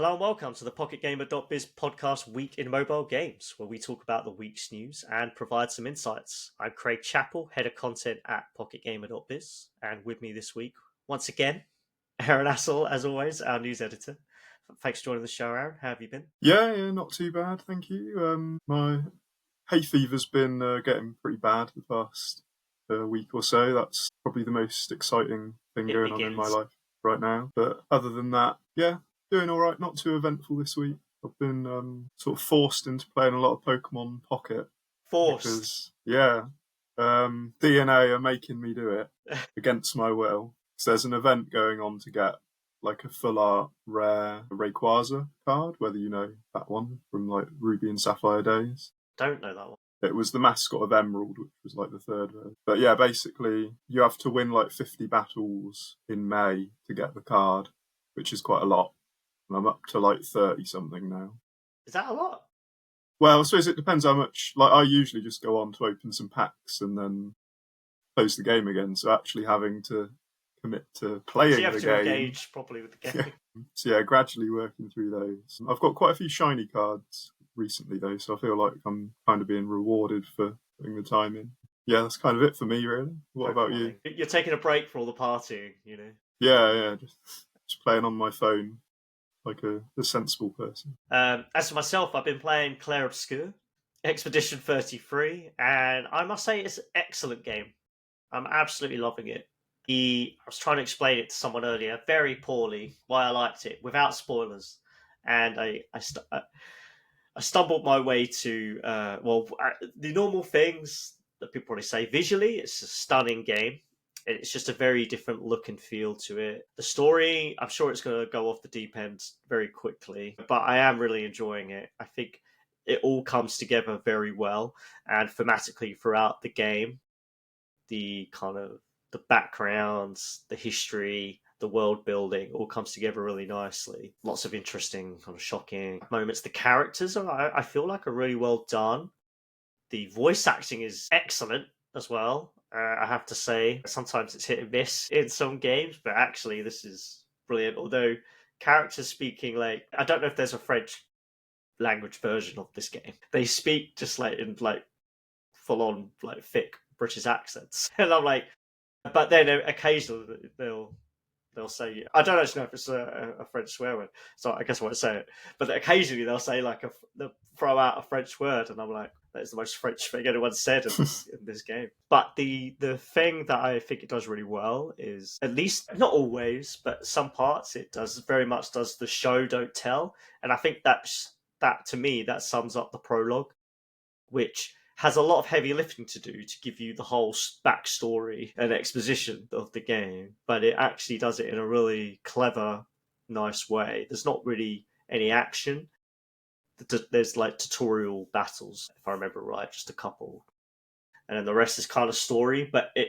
Hello and welcome to the PocketGamer.biz podcast Week in Mobile Games, where we talk about the week's news and provide some insights. I'm Craig Chapple, head of content at PocketGamer.biz, and with me this week, once again, Aaron Astle, as always, our news editor. Thanks for joining the show, Aaron. How have you been? Yeah, not too bad, thank you. My hay fever's been getting pretty bad the past week or so. That's probably the most exciting thing going on in my life right now. But other than that, yeah, doing all right. Not too eventful this week. I've been sort of forced into playing a lot of Pokemon Pocket. Forced? Because, DNA are making me do it against my will. So there's an event going on to get like a full art rare Rayquaza card, whether you know that one from like Ruby and Sapphire days. Don't know that one. It was the mascot of Emerald, which was like the third version. But yeah, basically you have to win like 50 battles in May to get the card, which is quite a lot. And I'm up to like 30 something now. Is that a lot? Well, I suppose it depends how much. Like, I usually just go on to open some packs and then close the game again. So actually having to commit to playing So you have the to game. engage properly with the game. Yeah. So yeah, gradually working through those. I've got quite a few shiny cards recently though, so I feel like I'm kind of being rewarded for putting the time in. Yeah, that's kind of it for me, really. What about you? You're taking a break from all the partying, you know? Yeah, just playing on my phone like a sensible person. As for myself, I've been playing Clair Obscur, Expedition 33, and I must say it's an excellent game. I'm absolutely loving it. I was trying to explain it to someone earlier, very poorly, why I liked it, without spoilers. And I stumbled my way to, the normal things that people probably say. Visually, it's a stunning game. It's just a very different look and feel to it. The story, I'm sure it's going to go off the deep end very quickly, but I am really enjoying it. I think it all comes together very well, and thematically throughout the game, the kind of the backgrounds, the history, the world building all comes together really nicely. Lots of interesting, kind of shocking moments. The characters I feel like are really well done. The voice acting is excellent as well. I have to say, sometimes it's hit and miss in some games, but actually this is brilliant. Although characters speaking like, I don't know if there's a French language version of this game. They speak just like in like full on like thick British accents, and I'm like, but then occasionally they'll say, I don't actually know if it's a French swear word, so I guess I won't say it. But occasionally they'll say like they'll throw out a French word, and I'm like, that's the most French thing anyone's said in this game. But the thing that I think it does really well is, at least not always, but some parts it does very much does the show don't tell, and I think that to me that sums up the prologue, which has a lot of heavy lifting to do to give you the whole backstory and exposition of the game, but it actually does it in a really clever, nice way. There's not really any action. There's like tutorial battles, if I remember right, just a couple. And then the rest is kind of story, but it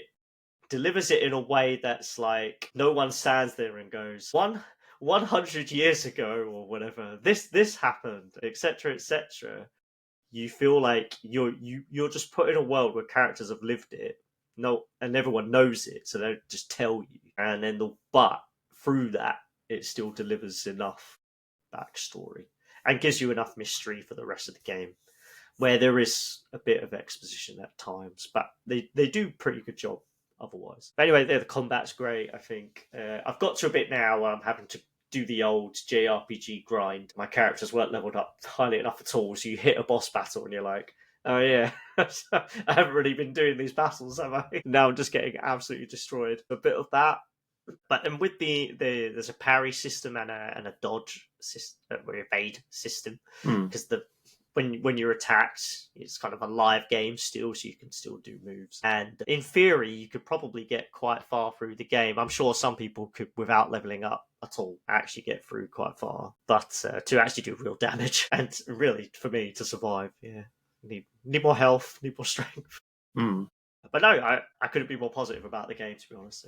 delivers it in a way that's like no one stands there and goes, 100 years ago or whatever, this happened, etc., etc. You feel like you're just put in a world where characters have lived it, and everyone knows it, so they just tell you. And then but through that, it still delivers enough backstory and gives you enough mystery for the rest of the game, where there is a bit of exposition at times, but they do a pretty good job otherwise. But anyway, the combat's great. I think I've got to a bit now where I'm having to do the old JRPG grind. My characters weren't leveled up highly enough at all, so you hit a boss battle and you're like, oh yeah, I haven't really been doing these battles, have I? Now I'm just getting absolutely destroyed. A bit of that. But then with there's a parry system and a dodge system, or evade system, because when you're attacked, it's kind of a live game still, so you can still do moves. And in theory, you could probably get quite far through the game. I'm sure some people could, without leveling up at all, actually get through quite far. But to actually do real damage, and really, for me, to survive, yeah, need more health, need more strength. But no, I couldn't be more positive about the game, to be honest.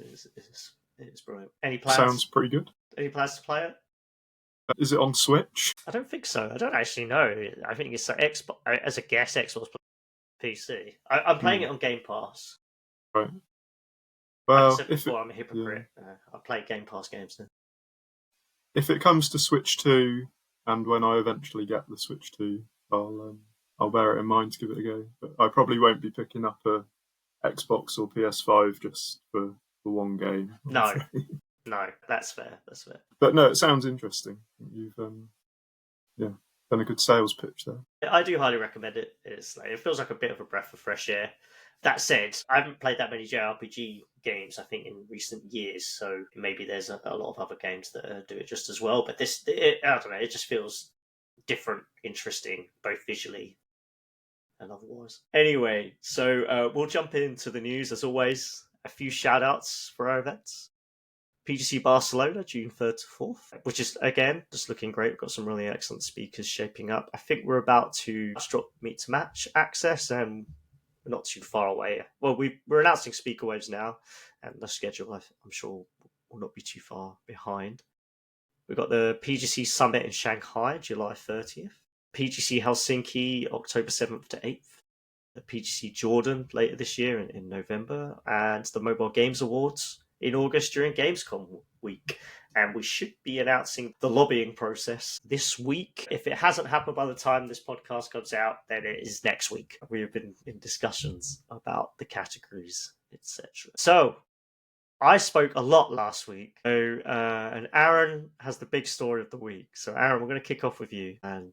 It's brilliant. Any plans? Sounds pretty good. Any plans to play it? Is it on Switch? I don't think so. I don't actually know. I think it's Xbox, as a guess, Xbox, PC. I'm playing it on Game Pass. Right. Well, like I said before, I'm a hypocrite. I play Game Pass games now. if it comes to Switch 2, and when I eventually get the Switch 2, I'll bear it in mind to give it a go. But I probably won't be picking up a Xbox or PS5 just for one game. No, that's fair. That's fair. But no, it sounds interesting. You've done a good sales pitch there. I do highly recommend it. It feels like a bit of a breath of fresh air. That said, I haven't played that many JRPG games, I think, in recent years, so maybe there's a lot of other games that do it just as well. But I don't know, it just feels different, interesting, both visually and otherwise. Anyway, so we'll jump into the news, as always. A few shout-outs for our events. PGC Barcelona, June 3rd to 4th, which is, again, just looking great. We've got some really excellent speakers shaping up. I think we're about to drop Meet to Match access, and we're not too far away. Well, we're announcing speaker waves now, and the schedule, I'm sure, will not be too far behind. We've got the PGC Summit in Shanghai, July 30th. PGC Helsinki, October 7th to 8th. The PGC Jordan later this year in November. And the Mobile Games Awards in August during Gamescom week. And we should be announcing the lobbying process this week. If it hasn't happened by the time this podcast comes out, then it is next week. We have been in discussions about the categories, etc. So, I spoke a lot last week. So, and Aaron has the big story of the week. So, Aaron, we're going to kick off with you. And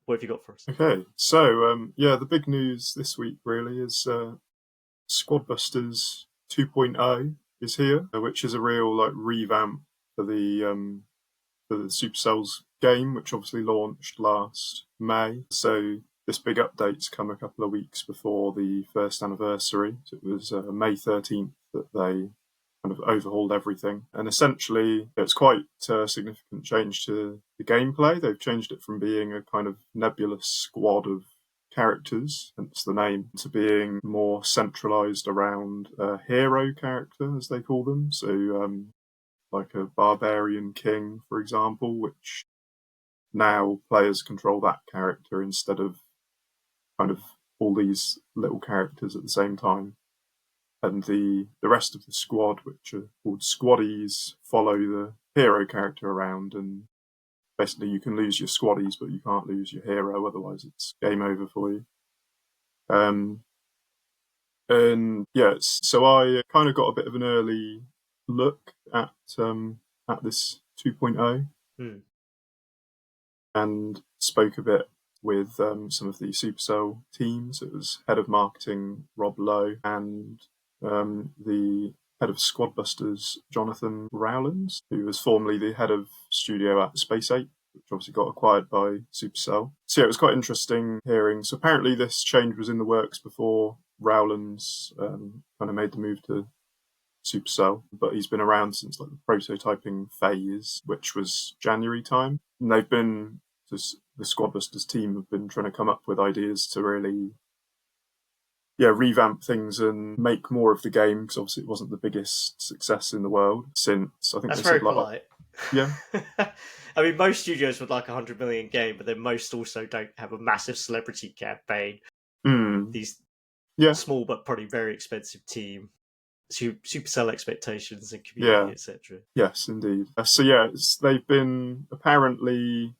what have you got for us? Okay, so the big news this week really is Squadbusters 2.0 is here, which is a real revamp for the Supercell's game, which obviously launched last May. So this big update's come a couple of weeks before the first anniversary. So it was May 13th that they kind of overhauled everything. And essentially, it's quite a significant change to the gameplay. They've changed it from being a kind of nebulous squad of characters, hence the name, to being more centralised around a hero character, as they call them. So, like a barbarian king, for example, which now players control that character instead of kind of all these little characters at the same time. And the rest of the squad, which are called squaddies, follow the hero character around, and basically you can lose your squaddies, but you can't lose your hero, otherwise it's game over for you. So I kind of got a bit of an early look at this 2.0 and spoke a bit with some of the Supercell teams. It was head of marketing Rob Lowe and the head of Squadbusters, Jonathan Rowlands, who was formerly the head of studio at Space 8, which obviously got acquired by Supercell. So yeah, it was quite interesting hearing. So apparently this change was in the works before Rowlands kind of made the move to Supercell, but he's been around since the prototyping phase, which was January time. And the Squadbusters team have been trying to come up with ideas to really revamp things and make more of the game, because obviously it wasn't the biggest success in the world since, I think that's very polite. Yeah. I mean, most studios would like a 100 million game, but then most also don't have a massive celebrity campaign. These small but probably very expensive team, Supercell expectations and community, etc. Yes, indeed. They've been apparently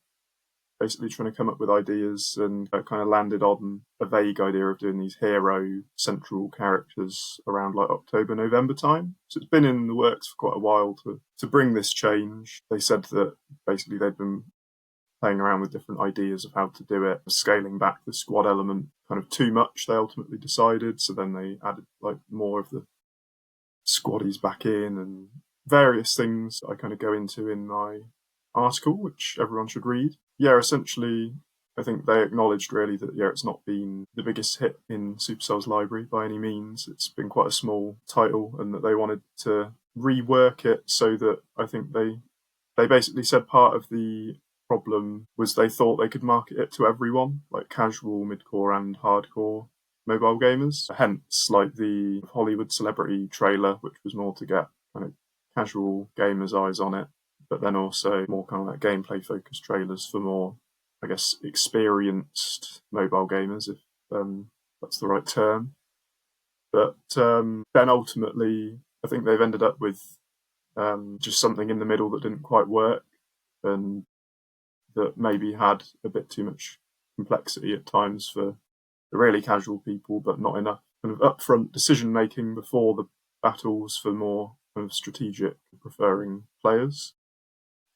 basically trying to come up with ideas and kind of landed on a vague idea of doing these hero central characters around October, November time. So it's been in the works for quite a while to bring this change. They said that basically they'd been playing around with different ideas of how to do it, scaling back the squad element kind of too much, they ultimately decided. So then they added more of the squaddies back in and various things I kind of go into in my article, which everyone should read. Essentially, I think they acknowledged really that it's not been the biggest hit in Supercell's library by any means. It's been quite a small title, and that they wanted to rework it so that I think they basically said part of the problem was they thought they could market it to everyone, like casual, mid-core and hardcore mobile gamers. Hence, the Hollywood celebrity trailer, which was more to get kind of casual gamers' eyes on it, but then also more kind of gameplay-focused trailers for more, I guess, experienced mobile gamers, if that's the right term. But then ultimately, I think they've ended up with just something in the middle that didn't quite work. and that maybe had a bit too much complexity at times for the really casual people, but not enough kind of upfront decision making before the battles for more kind of strategic preferring players.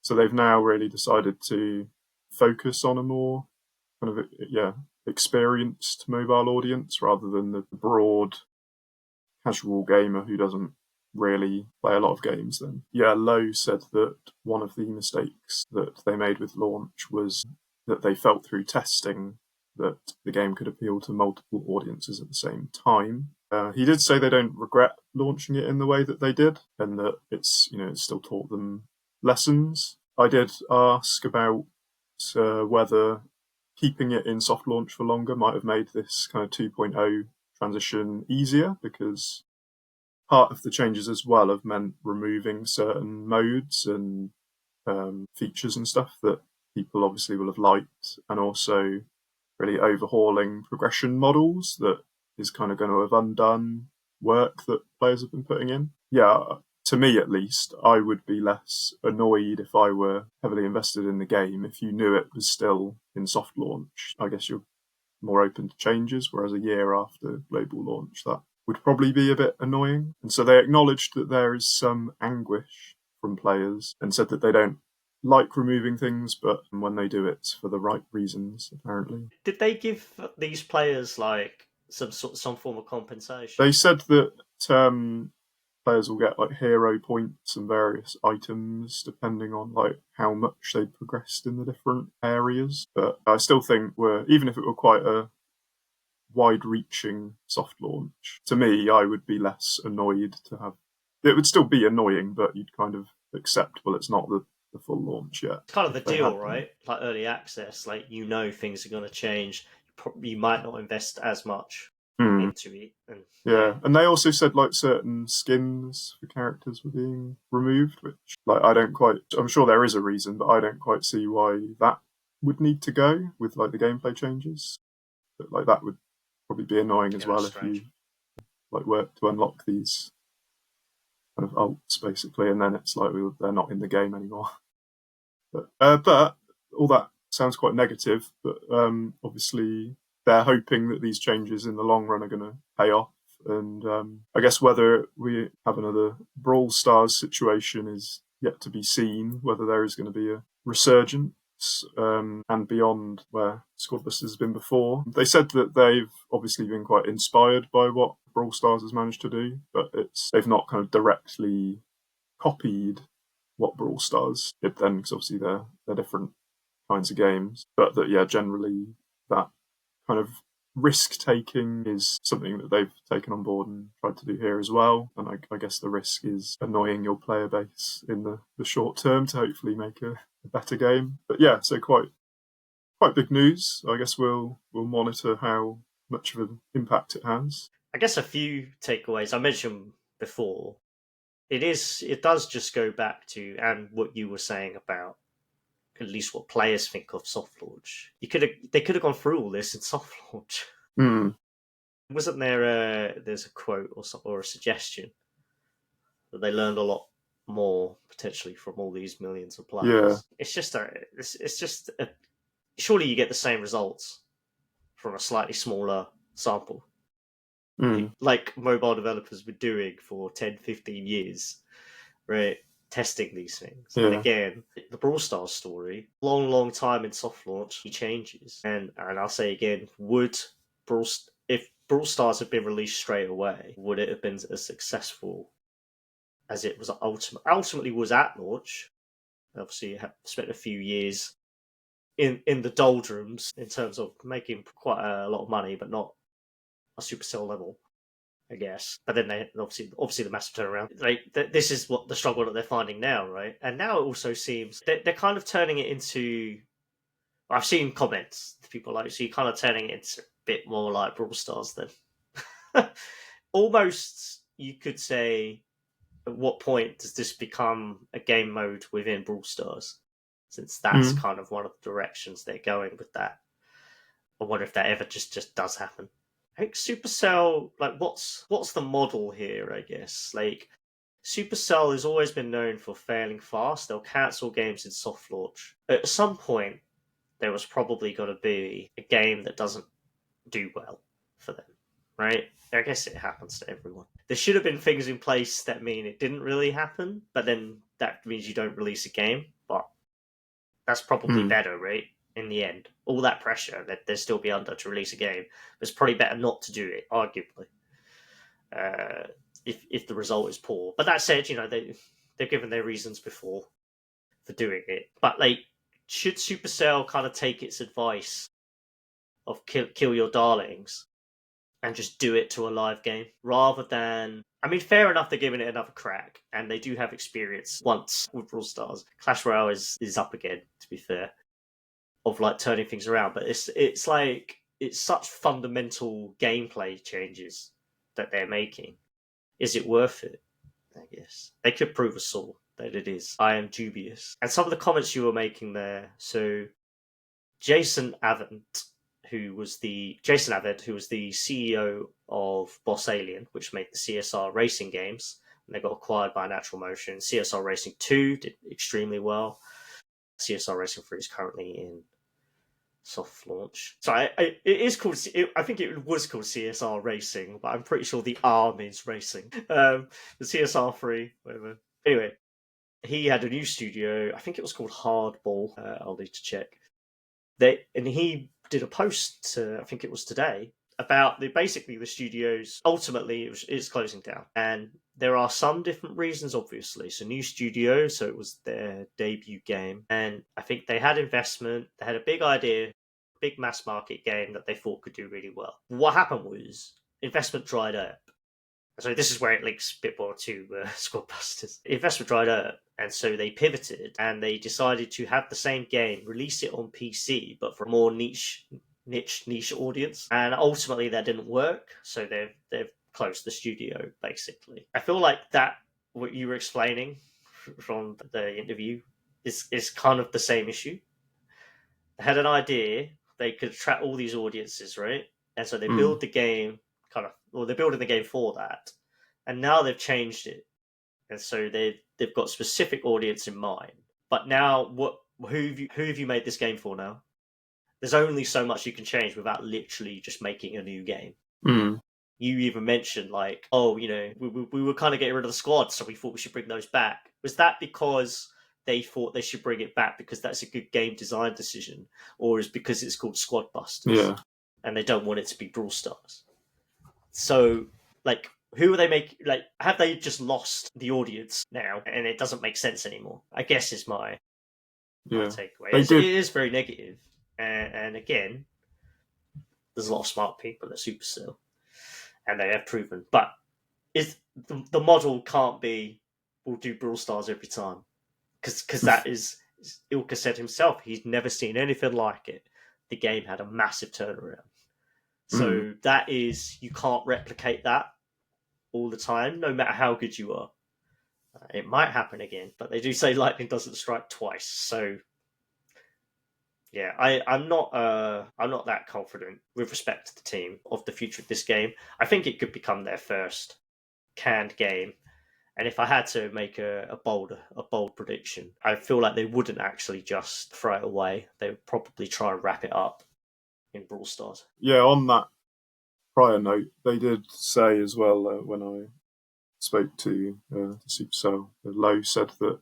So they've now really decided to focus on a more kind of experienced mobile audience rather than the broad casual gamer who doesn't really play a lot of games. Then Lowe said that one of the mistakes that they made with launch was that they felt through testing that the game could appeal to multiple audiences at the same time. He did say they don't regret launching it in the way that they did, and that it's still taught them lessons. I did ask about whether keeping it in soft launch for longer might have made this kind of 2.0 transition easier, because part of the changes as well have meant removing certain modes and features and stuff that people obviously will have liked, and also really overhauling progression models that is kind of going to have undone work that players have been putting in. To me at least, I would be less annoyed if I were heavily invested in the game if you knew it was still in soft launch. I guess you're more open to changes, whereas a year after global launch, that would probably be a bit annoying. And so they acknowledged that there is some anguish from players and said that they don't like removing things, but when they do, it's for the right reasons, apparently. Did they give these players like some form of compensation? They said that players will get like hero points and various items depending on like how much they progressed in the different areas. But I still think even if it were quite a wide-reaching soft launch, to me, I would be less annoyed to have. It would still be annoying, but you'd kind of accept, well, it's not the full launch yet. It's kind of the deal, right? Like early access, like things are going to change. You might not invest as much into it. And they also said like certain skins for characters were being removed, which like I'm sure there is a reason, but I don't quite see why that would need to go with like the gameplay changes. But like that would probably be annoying as well if you like work to unlock these kind of alts basically, and then it's like they're not in the game anymore. But all that sounds quite negative. But obviously they're hoping that these changes in the long run are going to pay off. And I guess whether we have another Brawl Stars situation is yet to be seen, whether there is going to be a resurgence and beyond where Squadbusters has been before. They said that they've obviously been quite inspired by what Brawl Stars has managed to do, but they've not kind of directly copied what Brawl Stars did then, because obviously they're different kinds of games. But that, generally that kind of risk-taking is something that they've taken on board and tried to do here as well. And I guess the risk is annoying your player base in the short term to hopefully make a better game. But so quite big news. I guess we'll monitor how much of an impact it has. I guess a few takeaways I mentioned before. It does just go back to, and what you were saying about at least what players think of soft launch. They could have gone through all this in soft launch. Wasn't there there's a quote or a suggestion that they learned a lot more potentially from all these millions of players? It's just surely you get the same results from a slightly smaller sample. Like mobile developers were doing for 10, 15 years, right? Testing these things. And again, the Brawl Stars story, long time in soft launch, he changes. And I'll say again, if Brawl Stars had been released straight away, would it have been as successful as it was ultimately was at launch? Obviously, it spent a few years in the doldrums in terms of making quite a lot of money, but not a Supercell level, I guess. But then they obviously the massive turnaround. This is what the struggle that they're finding now, right? And now it also seems they're kind of turning it into. I've seen comments people like, so you're kind of turning it into a bit more like Brawl Stars then. Almost, you could say, at what point does this become a game mode within Brawl Stars? Since that's kind of one of the directions they're going with that. I wonder if that ever just does happen. I think Supercell, like, what's the model here, I guess? Like, Supercell has always been known for failing fast. They'll cancel games in soft launch. At some point, there was probably going to be a game that doesn't do well for them, right? I guess it happens to everyone. There should have been things in place that mean it didn't really happen, but then that means you don't release a game. But that's probably better, right? In the end, all that pressure that they'd still be under to release a game, it's probably better not to do it, arguably, if the result is poor. But that said, they've given their reasons before for doing it. But like, should Supercell kind of take its advice of kill your darlings and just do it to a live game rather than... I mean, fair enough, they're giving it another crack, and they do have experience once with Brawl Stars. Clash Royale is up again, to be fair, of like turning things around. But it's like, it's such fundamental gameplay changes that they're making. Is it worth it? I guess they could prove us all that it is. I am dubious. And some of the comments you were making there. So Jason Avent, who was the CEO of Boss Alien, which made the CSR racing games, and they got acquired by Natural Motion. CSR Racing 2 did extremely well. CSR Racing 3 is currently in soft launch. So it is called... I think it was called CSR Racing, but I'm pretty sure the R means racing. The CSR 3, whatever. Anyway, he had a new studio. I think it was called Hardball. I'll need to check. He did a post, I think it was today, about basically the studios. Ultimately, it's closing down, and there are some different reasons, obviously. So new studio, so it was their debut game, and I think they had investment. They had a big idea, big mass market game that they thought could do really well. What happened was investment dried up. So this is where it links a bit more to Squadbusters. Investment dried up, and so they pivoted and they decided to have the same game, release it on PC, but for a more niche audience. And ultimately, that didn't work, so they've closed the studio. Basically, I feel like that what you were explaining from the interview is kind of the same issue. They had an idea, they could attract all these audiences, right? And so they build the game. They're building the game for that, and now they've changed it, and so they've got specific audience in mind. But now, who have you made this game for now? There's only so much you can change without literally just making a new game. You even mentioned like, we were kind of getting rid of the squad, so we thought we should bring those back. Was that because they thought they should bring it back because that's a good game design decision, or is because it's called Squadbusters? Yeah, and they don't want it to be Brawl Stars? So, like, who are they making? Like, have they just lost the audience now, and it doesn't make sense anymore? I guess is my takeaway. It is very negative, and again, there's a lot of smart people at Supercell, and they have proven. But the model can't be we'll do Brawl Stars every time, because that is Ilka said himself. He's never seen anything like it. The game had a massive turnaround. So that is, you can't replicate that all the time, no matter how good you are. It might happen again, but they do say lightning doesn't strike twice. So yeah, I'm not that confident with respect to the team of the future of this game. I think it could become their first canned game. And if I had to make a bold prediction, I feel like they wouldn't actually just throw it away. They would probably try and wrap it up in Brawl Stars. Yeah, on that prior note, they did say as well when I spoke to Supercell, Lowe said that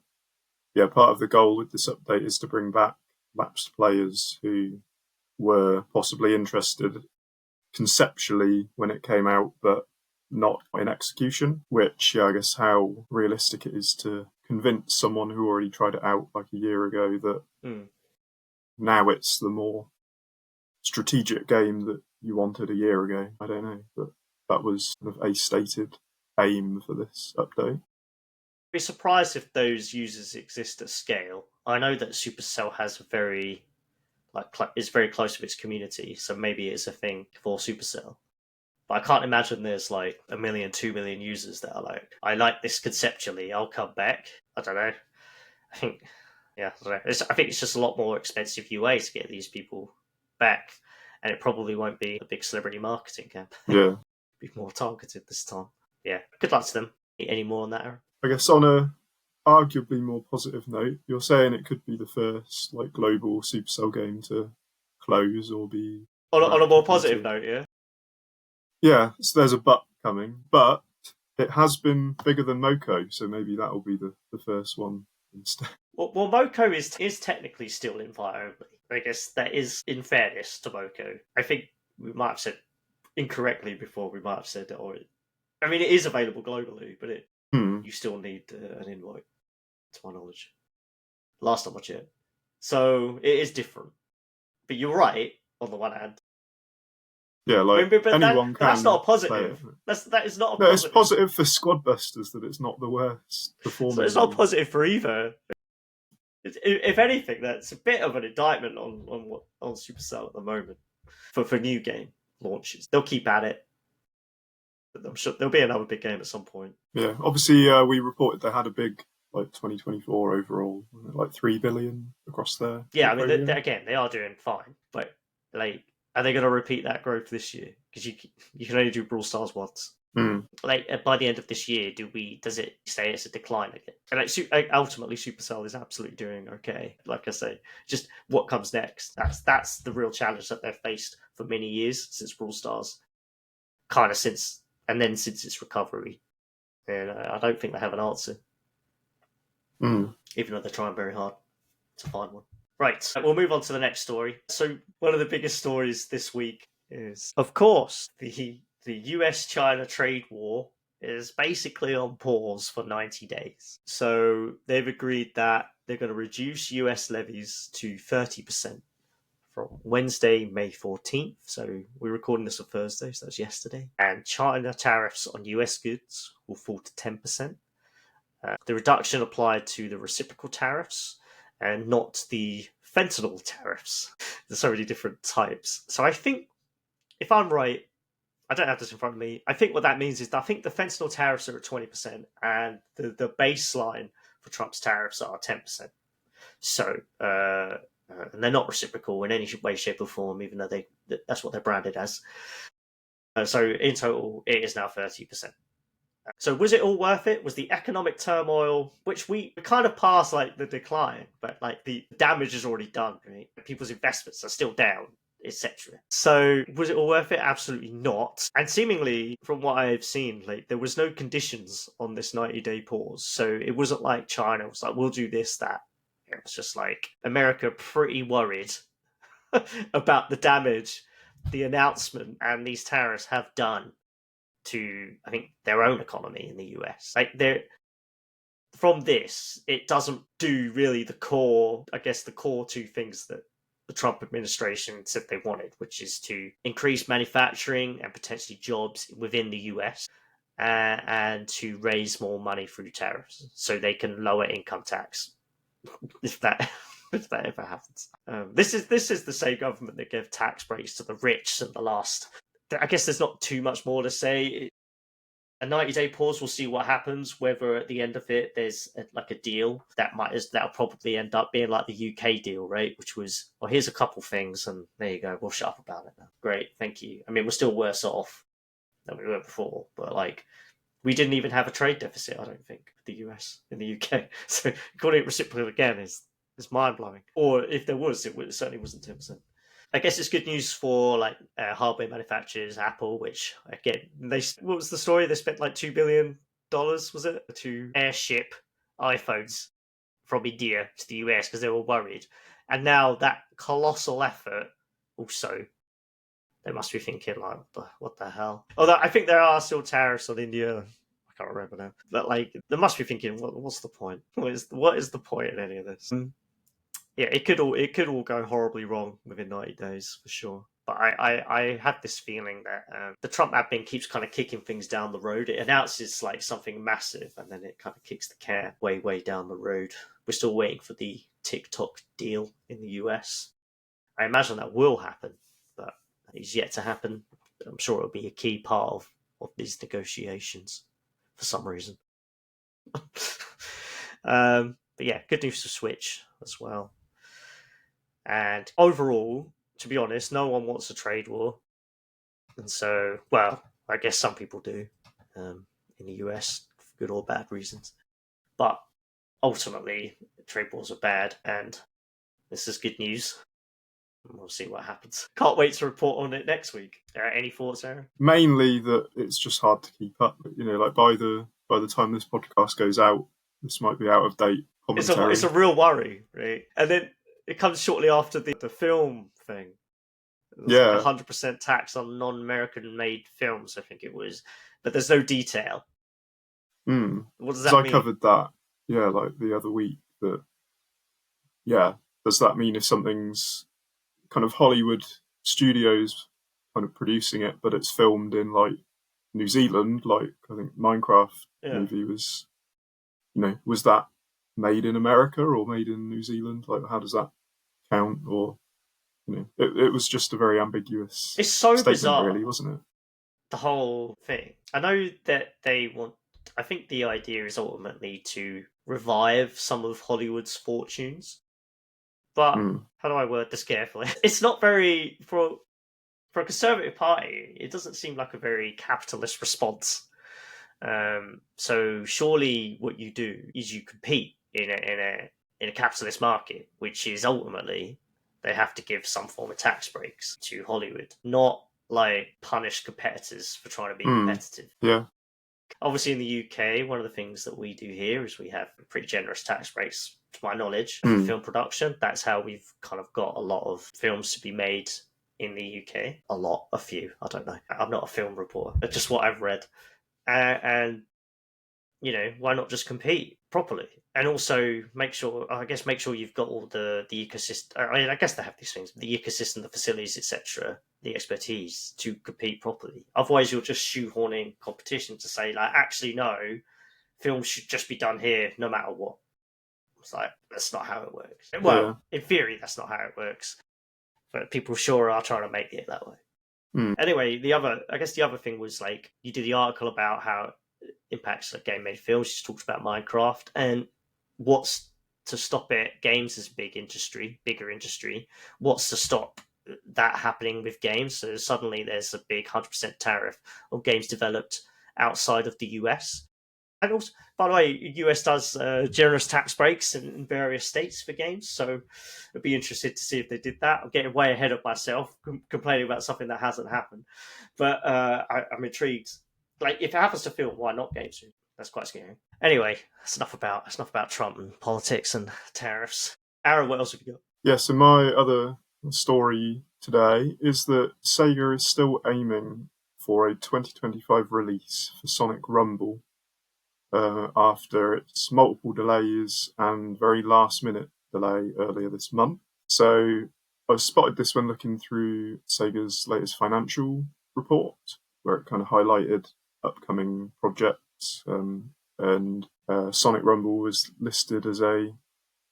part of the goal with this update is to bring back lapsed players who were possibly interested conceptually when it came out, but not in execution, which I guess how realistic it is to convince someone who already tried it out like a year ago that now it's the more strategic game that you wanted a year ago. I don't know, but that was kind of a stated aim for this update. I'd be surprised if those users exist at scale. I know that Supercell has is very close with its community, so maybe it's a thing for Supercell. But I can't imagine there's like 1 million, 2 million users that are like, I like this conceptually, I'll come back. I don't know. I think it's just a lot more expensive UA to get these people back, and it probably won't be a big celebrity marketing campaign. Yeah. Be more targeted this time. Yeah. Good luck to them. Any more on that, Aaron? I guess on a arguably more positive note, you're saying it could be the first like global Supercell game to close or be on a more eradicated. positive note, yeah. Yeah, so there's a but coming, but it has been bigger than Moko, so maybe that will be the first one instead. Well, Moko is technically still invite only. I guess that is, in fairness to Moko. I think we might have said incorrectly before. We might have said that, or I mean, it is available globally, but you still need an invite, to my knowledge. Last time I checked, so it is different. But you're right on the one hand. Yeah, like but anyone can. That's not a positive. That is not a positive. No, it's positive for Squad Busters that it's not the worst performance. So it's not positive for either. If anything, that's a bit of an indictment on Supercell at the moment for new game launches. They'll keep at it. I'm sure there'll be another big game at some point. Yeah, obviously we reported they had a big 2024 overall, like 3 billion across there. Yeah, I mean, they are doing fine, but like, are they going to repeat that growth this year? Because you can only do Brawl Stars once. Like by the end of this year, does it stay as a decline again? And ultimately, Supercell is absolutely doing okay. Like I say, just what comes next? That's the real challenge that they've faced for many years since Brawl Stars, since its recovery. And I don't think they have an answer, even though they're trying very hard to find one. Right, we'll move on to the next story. So one of the biggest stories this week is, of course, the US-China trade war is basically on pause for 90 days. So they've agreed that they're going to reduce US levies to 30% from Wednesday, May 14th. So we're recording this on Thursday, so that's yesterday. And China tariffs on US goods will fall to 10%. The reduction applied to the reciprocal tariffs and not the fentanyl tariffs. There's so many different types. So I think, if I'm right, I don't have this in front of me. I think what that means is I think the fentanyl tariffs are at 20% and the baseline for Trump's tariffs are 10%. So, and they're not reciprocal in any way, shape, or form, even though that's what they're branded as. So in total, it is now 30%. So was it all worth it? Was the economic turmoil, which we kind of passed like the decline, but like the damage is already done, right? People's investments are still down, etc. So was it all worth it? Absolutely not. And seemingly, from what I've seen, like there was no conditions on this 90-day pause. So it wasn't like China was like, we'll do this, that. It was just like America pretty worried about the damage the announcement and these tariffs have done to, I think, their own economy in the US. Like from this, it doesn't do really the core two things that the Trump administration said they wanted, which is to increase manufacturing and potentially jobs within the US, and to raise more money through tariffs so they can lower income tax. If that ever happens. This is the same government that gave tax breaks to the rich in the last. I guess there's not too much more to say. A 90-day pause, we'll see what happens, whether at the end of it there's a deal that'll probably end up being like the UK deal, right? Which was, well, here's a couple things and there you go, we'll shut up about it now. Great, thank you. I mean, we're still worse off than we were before, but like, we didn't even have a trade deficit, I don't think, with the US in the UK. So calling it reciprocal again is mind-blowing. Or if there was, it certainly wasn't 10%. I guess it's good news for like hardware manufacturers, Apple, which again, what was the story? They spent like $2 billion, was it, to airship iPhones from India to the US because they were worried. And now that colossal effort also, they must be thinking like, what the hell? Although I think there are still tariffs on India. I can't remember now. But like, they must be thinking, what's the point? What is the point in any of this? Yeah, it could all go horribly wrong within 90 days for sure. But I have this feeling that the Trump admin keeps kind of kicking things down the road. It announces like something massive, and then it kind of kicks the can way down the road. We're still waiting for the TikTok deal in the US. I imagine that will happen, but it's yet to happen. I'm sure it'll be a key part of these negotiations for some reason. But yeah, good news for Switch as well. And overall, to be honest, no one wants a trade war. And so, well, I guess some people do in the US for good or bad reasons. But ultimately, trade wars are bad, and this is good news. We'll see what happens. Can't wait to report on it next week. Any thoughts, Aaron? Mainly that it's just hard to keep up. Like by the time this podcast goes out, this might be out of date commentary. It's a real worry, right? And then it comes shortly after the film thing. There's like 100% tax on non-American made films, I think it was, but there's no detail. What does that mean? I covered that, like the other week. That, does that mean if something's kind of Hollywood studios kind of producing it, but it's filmed in like New Zealand, like I think Minecraft movie was, was that made in America or made in New Zealand? Like, how does that count? Or, it was just a very ambiguous it's so statement, bizarre, really, wasn't it? The whole thing. I know that I think the idea is ultimately to revive some of Hollywood's fortunes. But how do I word this carefully? It's not very, for a Conservative Party, it doesn't seem like a very capitalist response. So surely what you do is you compete in a capitalist market, which is ultimately they have to give some form of tax breaks to Hollywood, not like punish competitors for trying to be competitive. Yeah. Obviously, in the UK, one of the things that we do here is we have pretty generous tax breaks, to my knowledge, for film production. That's how we've kind of got a lot of films to be made in the UK. A few, I don't know. I'm not a film reporter. That's just what I've read. And why not just compete properly? And also make sure you've got all the ecosystem. I guess they have these things, the ecosystem, the facilities, etc., the expertise to compete properly. Otherwise, you're just shoehorning competition to say, like, actually, no, films should just be done here no matter what. It's like, that's not how it works. Well, in theory, that's not how it works. But people sure are trying to make it that way. Anyway, the other thing was, like, you did the article about how it impacts like game made films. You just talked about Minecraft and what's to stop it. Games is a bigger industry. What's to stop that happening with games? So suddenly there's a big 100% tariff on games developed outside of the US. And also, by the way, US does generous tax breaks in various states for games, so I'd be interested to see if they did that. I'm getting way ahead of myself, complaining about something that hasn't happened. But I'm intrigued. Like, if it happens to film, why not games? That's quite scary. Anyway, that's enough about Trump and politics and tariffs. Aaron, what else have you got? Yeah, so my other story today is that Sega is still aiming for a 2025 release for Sonic Rumble, after its multiple delays and very last-minute delay earlier this month. So I spotted this when looking through Sega's latest financial report, where it kind of highlighted upcoming projects, and Sonic Rumble was listed as an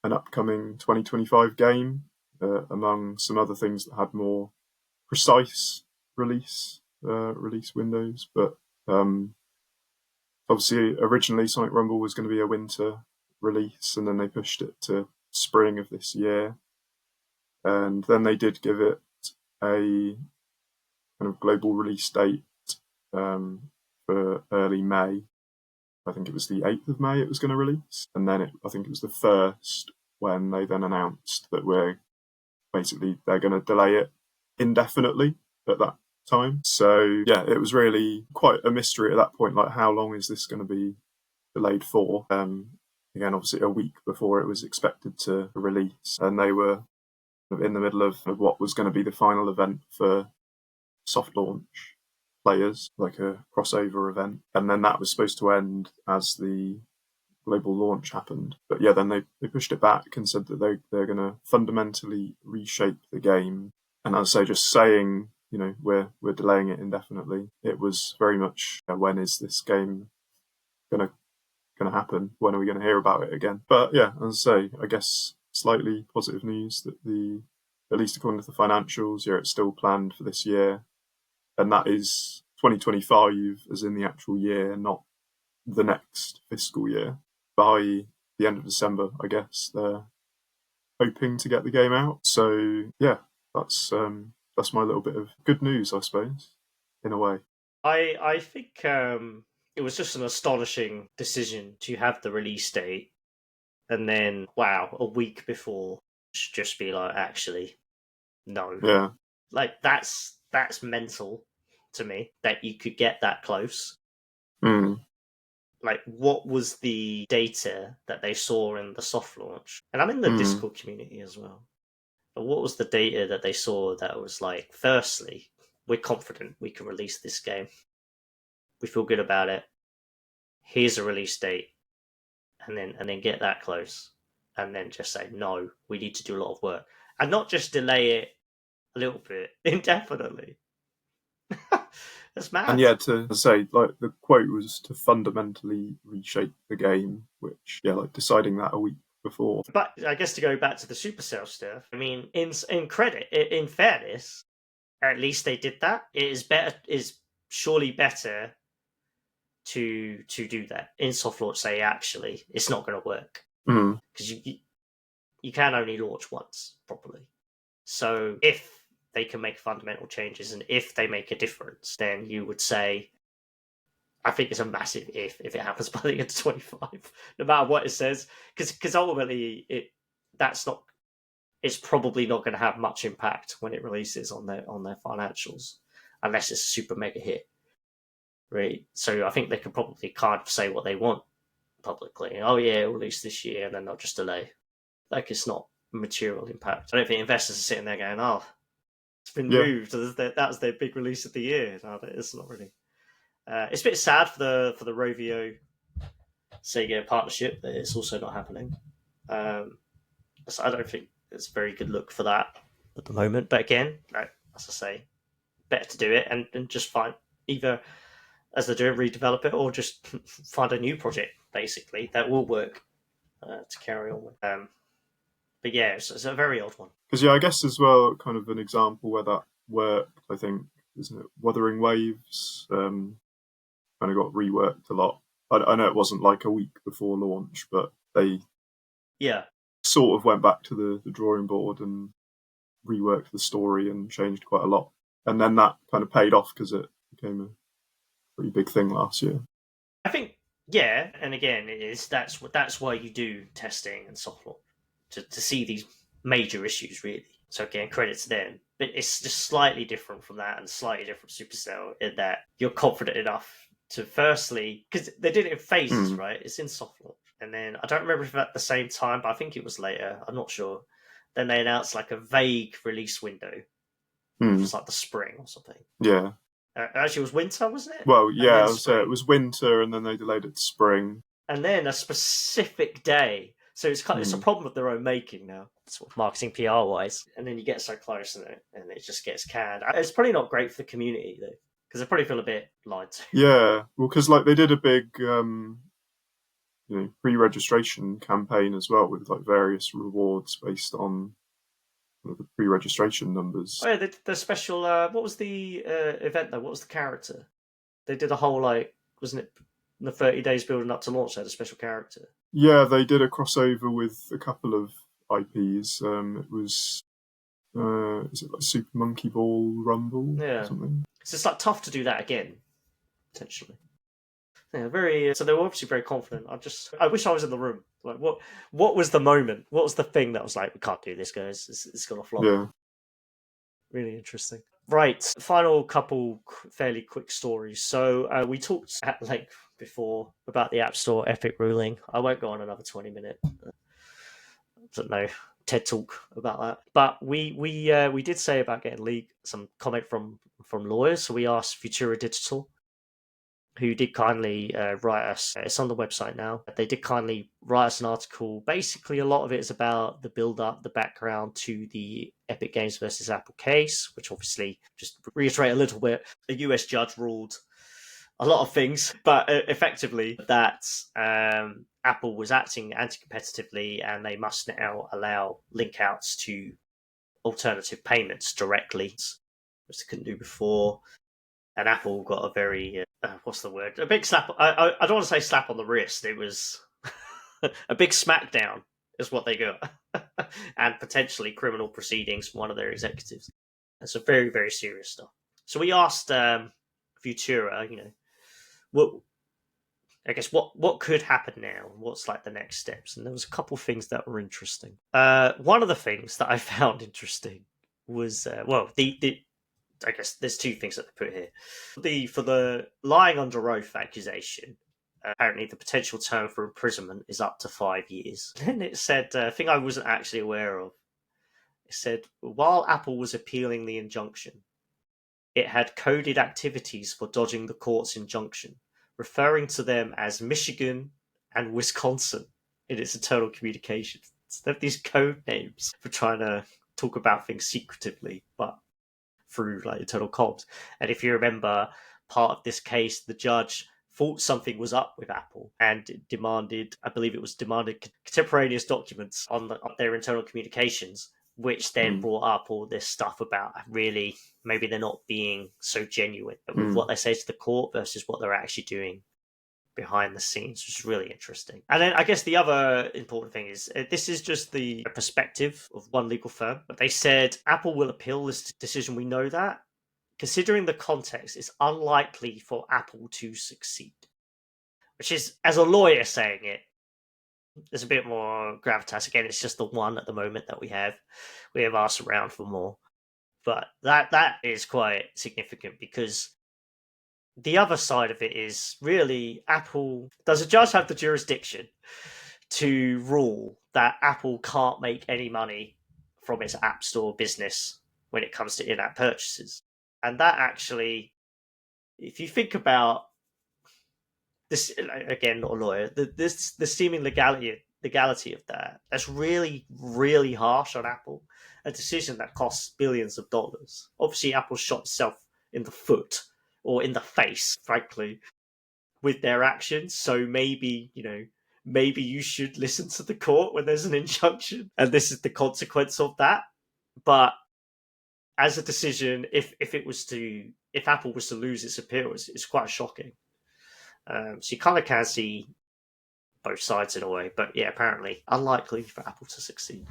upcoming 2025 game, among some other things that had more precise release windows, but obviously, originally Sonic Rumble was going to be a winter release, and then they pushed it to spring of this year. And then they did give it a kind of global release date for early May. I think it was the 8th of May it was going to release. And then I think it was the 1st when they then announced that they're going to delay it indefinitely at that time. So yeah, it was really quite a mystery at that point, like how long is this going to be delayed for? Again, obviously a week before it was expected to release, and they were in the middle of what was going to be the final event for soft launch players, like a crossover event, and then that was supposed to end as the global launch happened. But yeah, then they pushed it back and said that they're going to fundamentally reshape the game. And as I say, just saying, we're delaying it indefinitely, it was very much, when is this game going to happen? When are we going to hear about it again? But yeah, as I say, I guess slightly positive news that at least according to the financials, it's still planned for this year, and that is 2025 as in the actual year, not the next fiscal year. By the end of December, I guess they're hoping to get the game out. So yeah, that's my little bit of good news, I suppose, in a way. I think it was just an astonishing decision to have the release date, and then wow, a week before, just be like, actually, no. Yeah. Like that's mental to me that you could get that close. Mm. Like, what was the data that they saw in the soft launch? And I'm in the Discord community as well. But what was the data that they saw that was like, firstly, we're confident we can release this game. We feel good about it. Here's a release date. And then get that close. And then just say, no, we need to do a lot of work. And not just delay it a little bit indefinitely. That's mad. And yeah, to say, like, the quote was to fundamentally reshape the game, which, yeah, like deciding that a week before. But I guess to go back to the Supercell stuff, I mean, in fairness, at least they did that. It is surely better to do that. In soft launch, say, actually, it's not going to work. Because you can only launch once properly. So if they can make fundamental changes and if they make a difference, then you would say, I think it's a massive if it happens by the end of 25, no matter what it says, because ultimately it's probably not going to have much impact when it releases on their financials, unless it's a super mega hit, right? So I think they can probably kind of say what they want publicly. Oh yeah, it'll release this year, and then they'll just delay. Like, it's not material impact. I don't think investors are sitting there going, "Oh, it's been moved. That was their big release of the year." No, it's not really. It's a bit sad for the Rovio Sega partnership that it's also not happening. So I don't think it's a very good look for that at the moment. But again, like, as I say, better to do it and just find either, as they do, redevelop it, or just find a new project basically that will work to carry on with. But yeah, it's a very odd one. Because yeah, I guess as well, kind of an example where that worked, I think, isn't it? Wuthering Waves kind of got reworked a lot. I know it wasn't like a week before launch, but they sort of went back to the drawing board and reworked the story and changed quite a lot. And then that kind of paid off because it became a pretty big thing last year. I think, yeah, and again, that's why you do testing and soft launch, to see these major issues, really. So again, credit to them. But it's just slightly different from that, and slightly different from Supercell, in that you're confident enough to, firstly, because they did it in phases, right? It's in soft launch. And then, I don't remember if at the same time, but I think it was later, I'm not sure. Then they announced like a vague release window. It was like the spring or something. Yeah. Actually, it was winter, wasn't it? Well, yeah, so it was winter, and then they delayed it to spring. And then a specific day. So it's it's a problem of their own making now, sort of marketing PR wise. And then you get so close, and it just gets canned. It's probably not great for the community though, because they probably feel a bit lied to. Yeah, well, because like they did a big pre-registration campaign as well, with like various rewards based on the pre-registration numbers. Oh yeah, the special. What was the event though? What was the character? They did a whole, like, wasn't it the 30 days building up to launch? They had a special character. Yeah, they did a crossover with a couple of IPs. It was is it like Super Monkey Ball Rumble? Yeah, or something. It's just like tough to do that again, potentially. Yeah, very. So they were obviously very confident. I wish I was in the room. Like, what was the moment? What was the thing that was like, we can't do this, guys. It's gonna flop. Yeah. Really interesting. Right, final couple fairly quick stories. So we talked at length before about the App Store Epic ruling. I won't go on another 20-minute. Don't know. TED talk about that, but we did say about getting some comment from lawyers. So we asked Futura Digital, who did kindly write us. It's on the website now. They did kindly write us an article. Basically, a lot of it is about the build-up, the background to the Epic Games versus Apple case, which obviously, just reiterate a little bit, a US judge ruled a lot of things, but effectively that Apple was acting anti-competitively, and they must now allow link outs to alternative payments directly, which they couldn't do before. And Apple got a very, what's the word? A big slap. I don't want to say slap on the wrist. It was a big smackdown is what they got. And potentially criminal proceedings from one of their executives. That's a very, very serious stuff. So we asked Futura, I guess what could happen now? What's like the next steps? And there was a couple of things that were interesting. One of the things that I found interesting was the I guess there's two things that they put here. For the lying under oath accusation, apparently the potential term for imprisonment is up to 5 years. Then it said a thing I wasn't actually aware of. It said while Apple was appealing the injunction, it had coded activities for dodging the court's injunction, referring to them as Michigan and Wisconsin in its internal communications. They have these code names for trying to talk about things secretively, but through like internal comms. And if you remember, part of this case, the judge thought something was up with Apple and demanded, I believe it was demanded contemporaneous documents on their internal communications, which then brought up all this stuff about really maybe they're not being so genuine with what they say to the court versus what they're actually doing behind the scenes, which is really interesting. And then I guess the other important thing is this is just the perspective of one legal firm. But they said Apple will appeal this decision. We know that. Considering the context, it's unlikely for Apple to succeed. Which is, as a lawyer saying it, there's a bit more gravitas. Again, it's just the one at the moment that we have. We have asked around for more. But that is quite significant because the other side of it is really Apple. Does a judge have the jurisdiction to rule that Apple can't make any money from its App Store business when it comes to in-app purchases? And that actually, if you think about this, again, not a lawyer, the seeming legality of that's really, really harsh on Apple. A decision that costs billions of dollars. Obviously, Apple shot itself in the foot or in the face, frankly, with their actions. So maybe you should listen to the court when there's an injunction, and this is the consequence of that. But as a decision, if Apple was to lose its appeal, it's quite shocking. So you kind of can see both sides in a way, but yeah, apparently unlikely for Apple to succeed.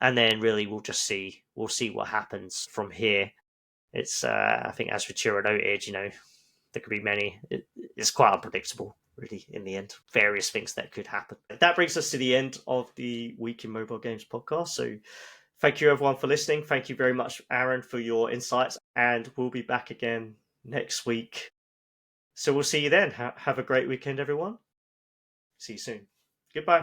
And then really we'll see what happens from here. It's I think as Richiro noted, there could be many. It's quite unpredictable, really, in the end. Various things that could happen. That brings us to the end of the Week in Mobile Games podcast. So thank you everyone for listening. Thank you very much, Aaron, for your insights. And we'll be back again next week. So we'll see you then. Have a great weekend, everyone. See you soon. Goodbye.